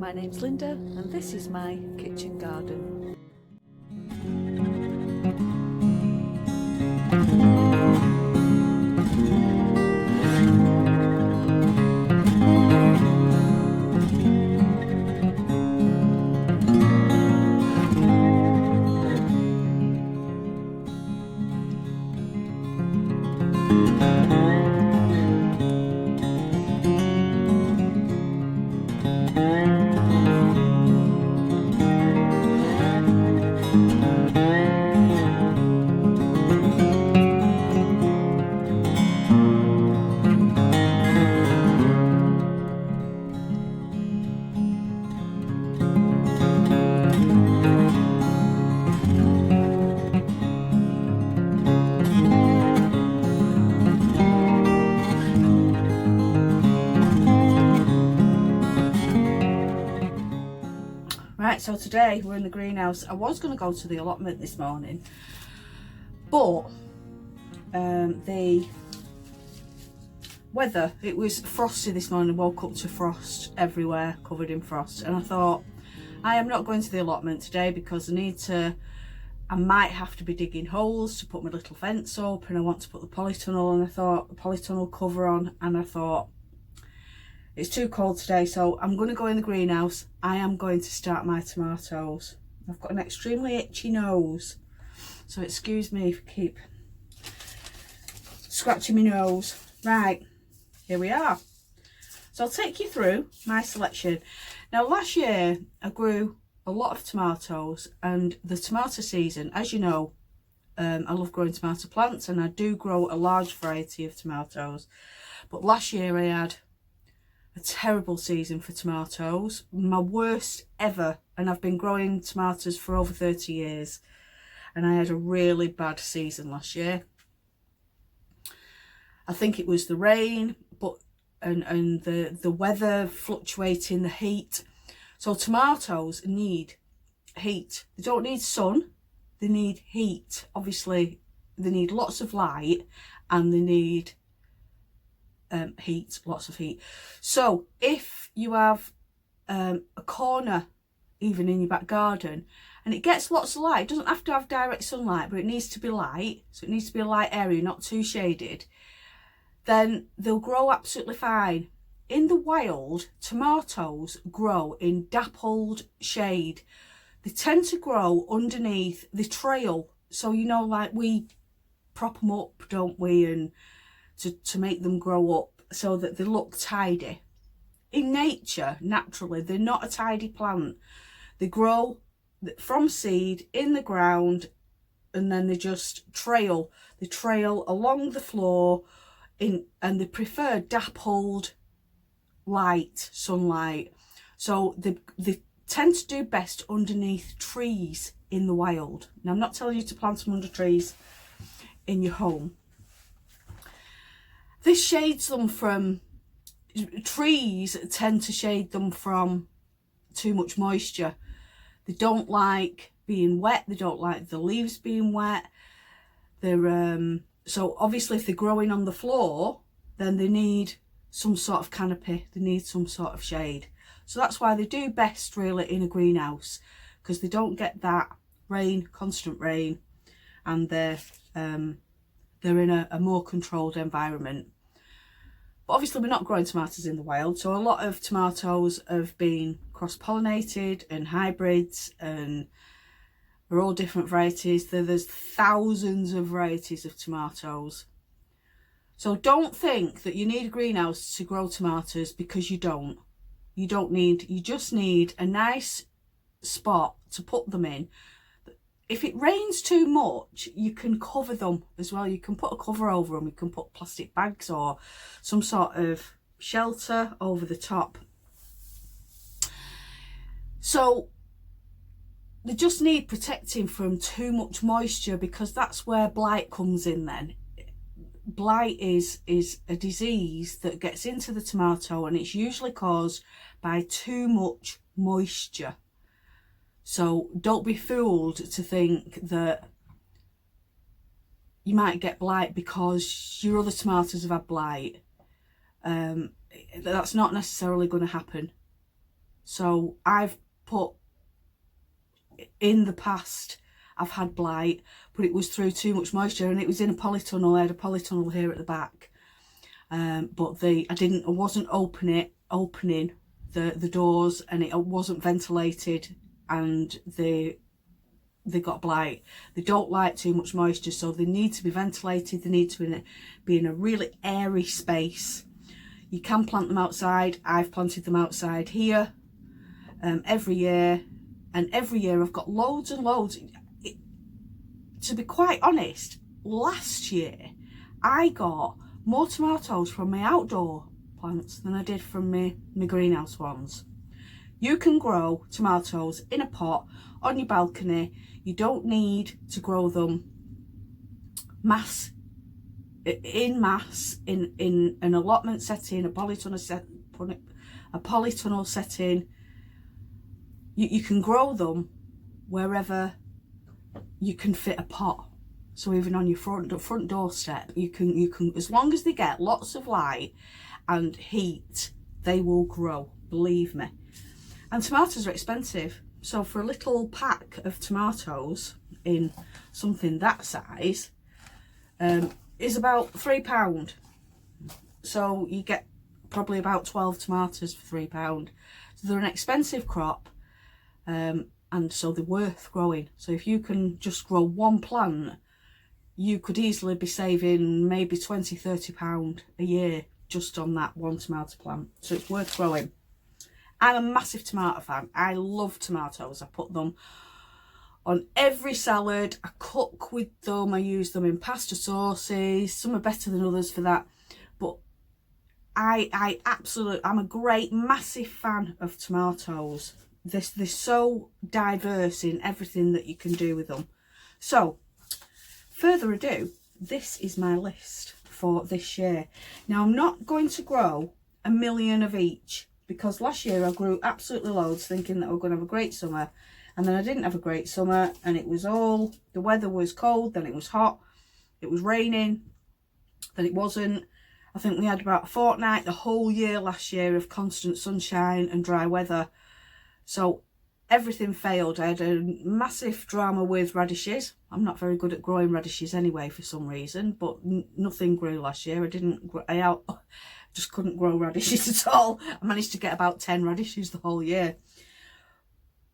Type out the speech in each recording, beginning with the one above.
my name's Linda and this is my kitchen garden. Right, so today we're in the greenhouse. I was going to go to the allotment this morning, but the weather, it was frosty this morning. I woke up to frost everywhere, covered in frost, and I thought I am not going to the allotment today because I might have to be digging holes to put my little fence up, and I want to put the polytunnel, and I thought the polytunnel cover on, and I thought it's too cold today, so I'm going to go in the greenhouse. I am going to start my tomatoes. I've got an extremely itchy nose, so excuse me if I keep scratching my nose. Right, here we are. So I'll take you through my selection. Now last year I grew a lot of tomatoes, and the tomato season, as you know, I love growing tomato plants and I do grow a large variety of tomatoes. But last year I had a terrible season for tomatoes, my worst ever, and I've been growing tomatoes for over 30 years, and I had a really bad season last year. I think it was the rain, and the weather fluctuating, the heat. So tomatoes need heat. They don't need sun, they need heat. Obviously they need lots of light, and they need heat, lots of heat. So if you have a corner even in your back garden and it gets lots of light, it doesn't have to have direct sunlight, but it needs to be light, so it needs to be a light area, not too shaded, then they'll grow absolutely fine. In the wild, tomatoes grow in dappled shade. They tend to grow underneath the trail, so you know, like we prop them up, don't we, and to make them grow up so that they look tidy. In nature, naturally, they're not a tidy plant. They grow from seed in the ground, and then they just trail. They trail along the floor, and they prefer dappled light, sunlight. So they tend to do best underneath trees in the wild. Now, I'm not telling you to plant them under trees in your home. This shades them from, trees tend to shade them from too much moisture. They don't like being wet, they don't like the leaves being wet. They're so obviously if they're growing on the floor, then they need some sort of canopy, they need some sort of shade. So that's why they do best really in a greenhouse, because they don't get that rain, constant rain, and they're in a more controlled environment. But obviously we're not growing tomatoes in the wild, so a lot of tomatoes have been cross-pollinated and hybrids, and they're all different varieties. There's thousands of varieties of tomatoes. So don't think that you need a greenhouse to grow tomatoes, because you don't. You just need a nice spot to put them in. If it rains too much, you can cover them as well. You can put a cover over them. You can put plastic bags or some sort of shelter over the top. So they just need protecting from too much moisture, because that's where blight comes in then. Blight is a disease that gets into the tomato, and it's usually caused by too much moisture. So don't be fooled to think that you might get blight because your other tomatoes have had blight. That's not necessarily going to happen. So I've put, in the past, I've had blight, but it was through too much moisture, and it was in a polytunnel. I had a polytunnel here at the back, but I wasn't opening the doors, and it wasn't ventilated, and they got blight. They don't like too much moisture, so they need to be ventilated. They need to be in a really airy space. You can plant them outside. I've planted them outside here every year, and every year I've got loads and loads. To be quite honest, last year I got more tomatoes from my outdoor plants than I did from my greenhouse ones. You can grow tomatoes in a pot on your balcony. You don't need to grow them in an allotment setting, a polytunnel setting. You can grow them wherever you can fit a pot. So even on your front doorstep, you can, as long as they get lots of light and heat, they will grow, believe me. And tomatoes are expensive, so for a little pack of tomatoes in something that size is about £3. So you get probably about 12 tomatoes for £3. So they're an expensive crop, and so they're worth growing. So if you can just grow one plant, you could easily be saving maybe £20–30 a year just on that one tomato plant. So it's worth growing. I'm a massive tomato fan. I love tomatoes. I put them on every salad. I cook with them. I use them in pasta sauces. Some are better than others for that. But I'm a great, massive fan of tomatoes. They're so diverse in everything that you can do with them. So, further ado, this is my list for this year. Now, I'm not going to grow a million of each, because last year I grew absolutely loads thinking that I was going to have a great summer, and then I didn't have a great summer, and the weather was cold, then it was hot, it was raining, then it wasn't. I think we had about a fortnight the whole year last year of constant sunshine and dry weather. So everything failed. I had a massive drama with radishes. I'm not very good at growing radishes anyway for some reason, but nothing grew last year. I just couldn't grow radishes at all. I managed to get about 10 radishes the whole year.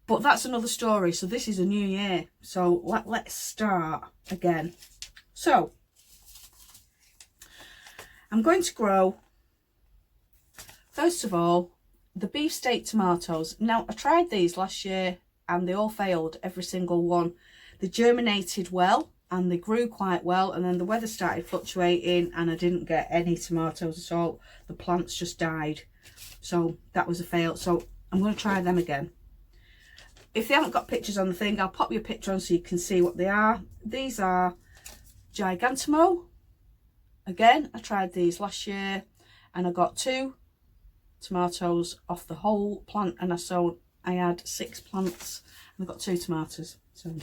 But that's another story. So this is a new year. So let's start again. So I'm going to grow, first of all, the beefsteak tomatoes. Now, I tried these last year and they all failed, every single one. They germinated well and they grew quite well, and then the weather started fluctuating and I didn't get any tomatoes at all. The plants just died. So that was a fail. So I'm going to try them again. If they haven't got pictures on the thing, I'll pop you a picture on so you can see what they are. These are Gigantamo. Again, I tried these last year and I got 2 tomatoes off the whole plant, and I had 6 plants and I got 2 tomatoes. So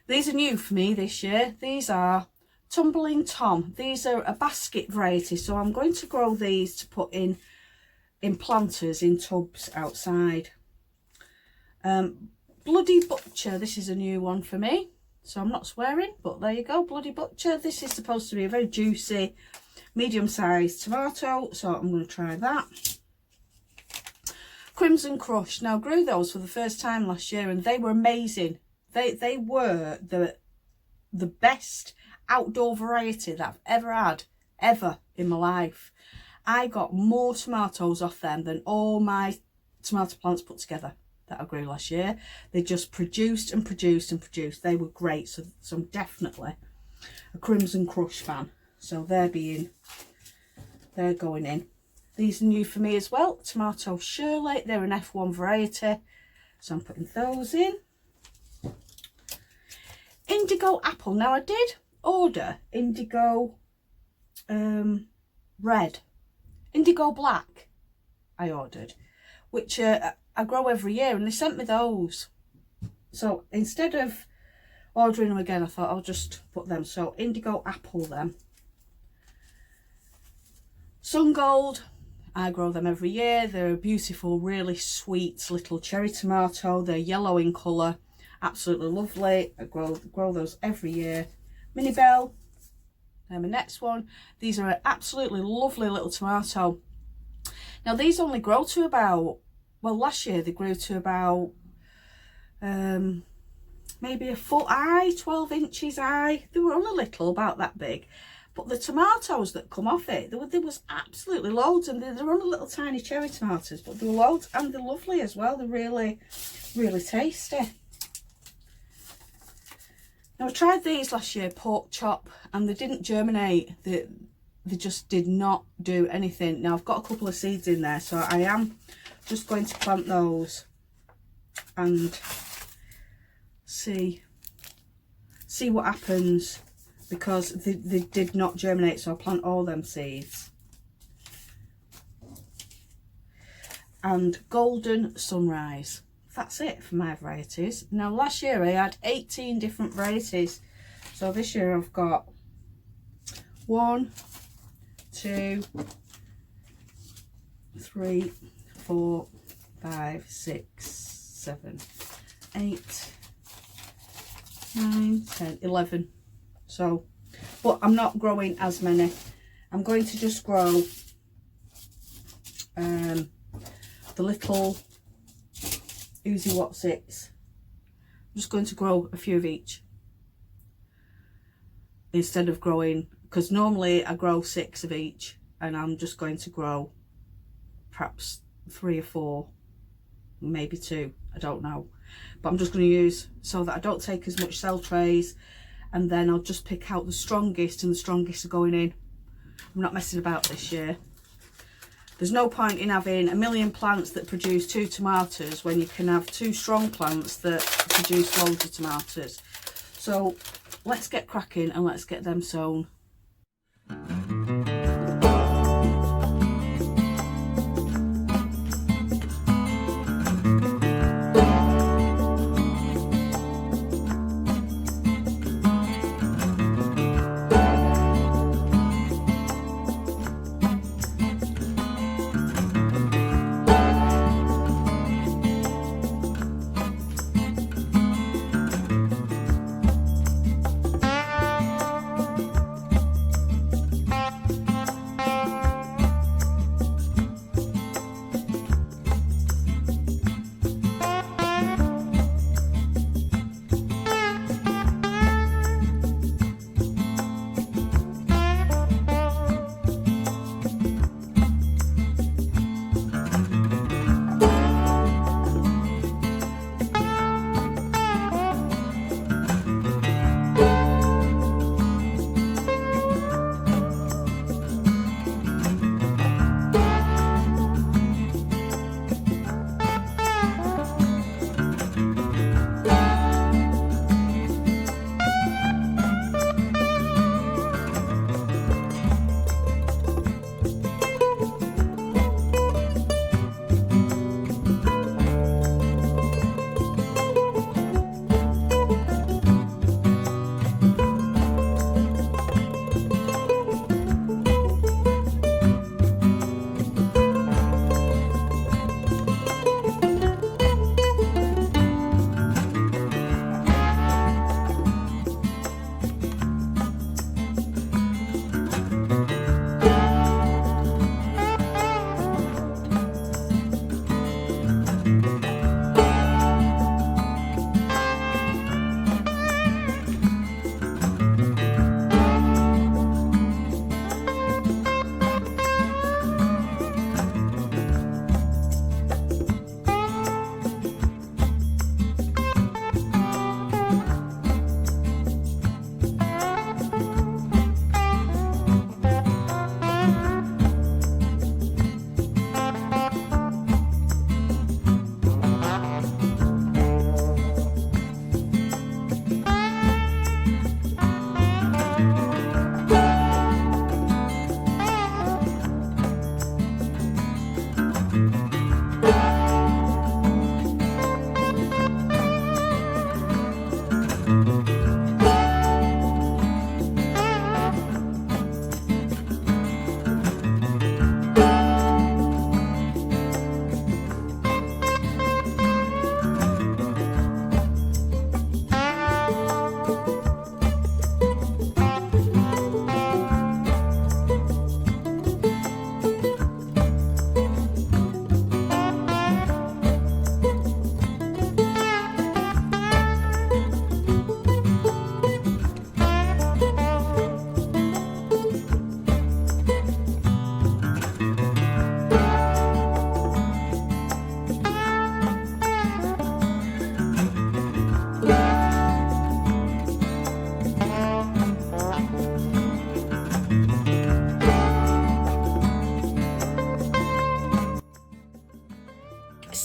these are new for me this year. These are Tumbling Tom. These are a basket variety, so I'm going to grow these to put in planters in tubs outside. Bloody Butcher, this is a new one for me, so I'm not swearing, but there you go. Bloody Butcher. This is supposed to be a very juicy medium-sized tomato, so I'm going to try that. Crimson Crush. Now, I grew those for the first time last year and they were amazing. They were the best outdoor variety that I've ever had, ever in my life. I got more tomatoes off them than all my tomato plants put together that I grew last year. They just produced and produced and produced. They were great, so I'm definitely a Crimson Crush fan. So they're going in. These are new for me as well. Tomato Shirley, they're an F1 variety, so I'm putting those in. Indigo Apple. Now, I did order Indigo Red. Indigo Black I ordered, which I grow every year, and they sent me those. So instead of ordering them again, I thought I'll just put them. So Indigo Apple then. Sun Gold, I grow them every year. They're a beautiful, really sweet little cherry tomato. They're yellow in colour, absolutely lovely. I grow those every year. Mini Bell, and my next one. These are an absolutely lovely little tomato. Now these only grow to about, well, last year they grew to about maybe a foot high, 12 inches high. They were only little, about that big. But the tomatoes that come off it, there was absolutely loads, and they're only little tiny cherry tomatoes, but there were loads, and they're lovely as well. They're really, really tasty. Now I tried these last year, pork chop, and they didn't germinate. They just did not do anything. Now I've got a couple of seeds in there, so I am just going to plant those and see what happens, because they did not germinate. So I'll plant all them seeds. And Golden Sunrise. That's it for my varieties. Now last year I had 18 different varieties, so this year I've got 1, 2, 3, 4, 5, 6, 7, 8, 9, 10, 11. So, but I'm not growing as many. I'm going to just grow the little Oozy Whatsits. I'm just going to grow a few of each instead of growing, because normally I grow 6 of each, and I'm just going to grow perhaps 3 or 4, maybe 2, I don't know. But I'm just going to use, so that I don't take as much cell trays, and then I'll just pick out the strongest, and the strongest are going in. I'm not messing about this year. There's no point in having a million plants that produce 2 tomatoes when you can have 2 strong plants that produce loads of tomatoes. So let's get cracking and let's get them sown.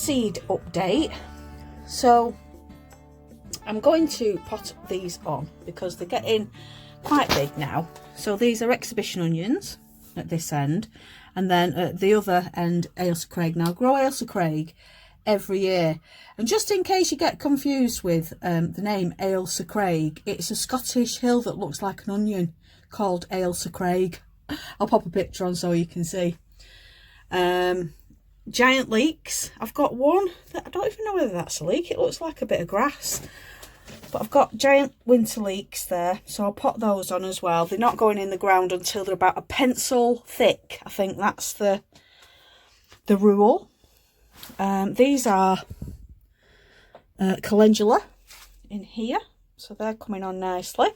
seed update. So I'm going to pot these on because they're getting quite big now. So these are exhibition onions at this end, and then at the other end Ailsa Craig. Now I grow Ailsa Craig every year, and just in case you get confused with the name Ailsa Craig, it's a Scottish hill that looks like an onion called Ailsa Craig. I'll pop a picture on so you can see. Giant leeks, I've got one that I don't even know whether that's a leek, it looks like a bit of grass, but I've got giant winter leeks there, so I'll pot those on as well. They're not going in the ground until they're about a pencil thick. I think that's the rule. These are calendula in here, so they're coming on nicely.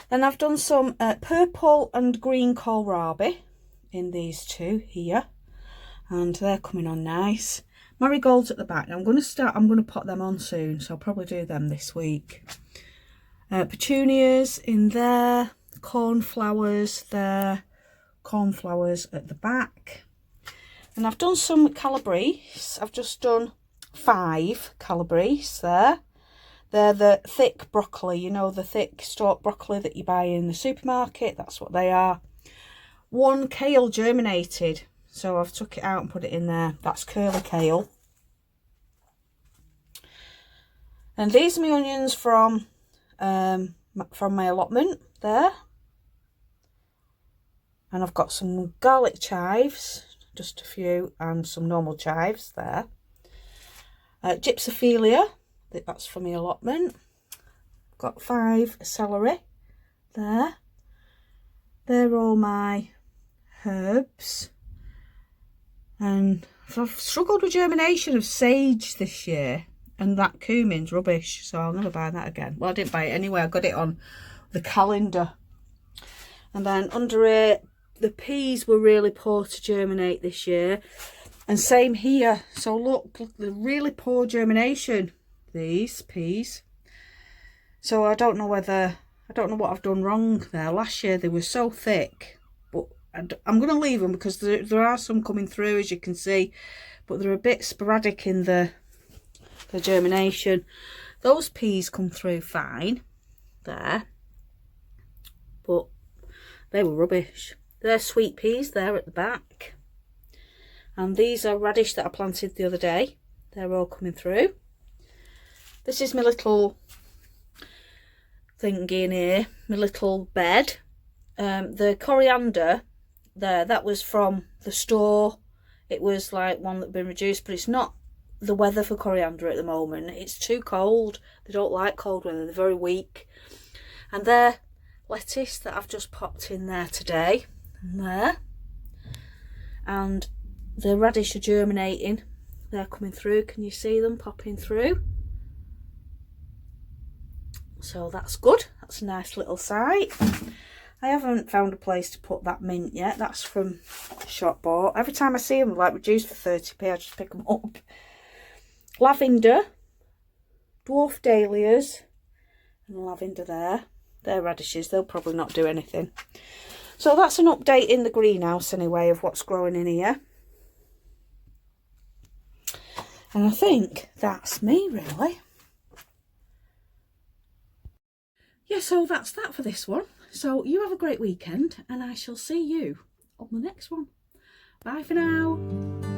Then I've done some purple and green kohlrabi in these two here, and they're coming on nice. Marigolds at the back. Now I'm going to pot them on soon, so I'll probably do them this week. Petunias in there, cornflowers there, cornflowers at the back. And I've done some calabrese. I've just done 5 calabrese there. They're the thick broccoli, you know, the thick stalk broccoli that you buy in the supermarket. That's what they are. 1 kale germinated, so I've took it out and put it in there. That's curly kale. And these are my onions from my allotment there. And I've got some garlic chives, just a few, and some normal chives there. Gypsophilia, that's from my allotment. Got 5 celery there. They're all my herbs. And I've struggled with germination of sage this year, and that cumin's rubbish, so I'll never buy that again. Well, I didn't buy it anyway, I got it on the calendar. And then under it, the peas were really poor to germinate this year, and same here. So look, the really poor germination, these peas. So I don't know what I've done wrong there. Last year they were so thick, but I'm going to leave them because there are some coming through, as you can see, but they're a bit sporadic in the germination. Those peas come through fine there, but they were rubbish. They're sweet peas there at the back, and these are radish that I planted the other day. They're all coming through. This is my little thingy in here, my little bed. The coriander there, that was from the store. It was like one that had been reduced, but it's not the weather for coriander at the moment. It's too cold. They don't like cold weather, they're very weak. And they're lettuce that I've just popped in there today, and there. And the radish are germinating. They're coming through. Can you see them popping through? So that's good. That's a nice little site. I haven't found a place to put that mint yet. That's from shop bought. Every time I see them like reduced for 30p, I just pick them up. Lavender, dwarf dahlias, and lavender there. They're radishes. They'll probably not do anything. So that's an update in the greenhouse anyway of what's growing in here. And I think that's me really. Yeah, so that's that for this one. So you have a great weekend, and I shall see you on the next one. Bye for now.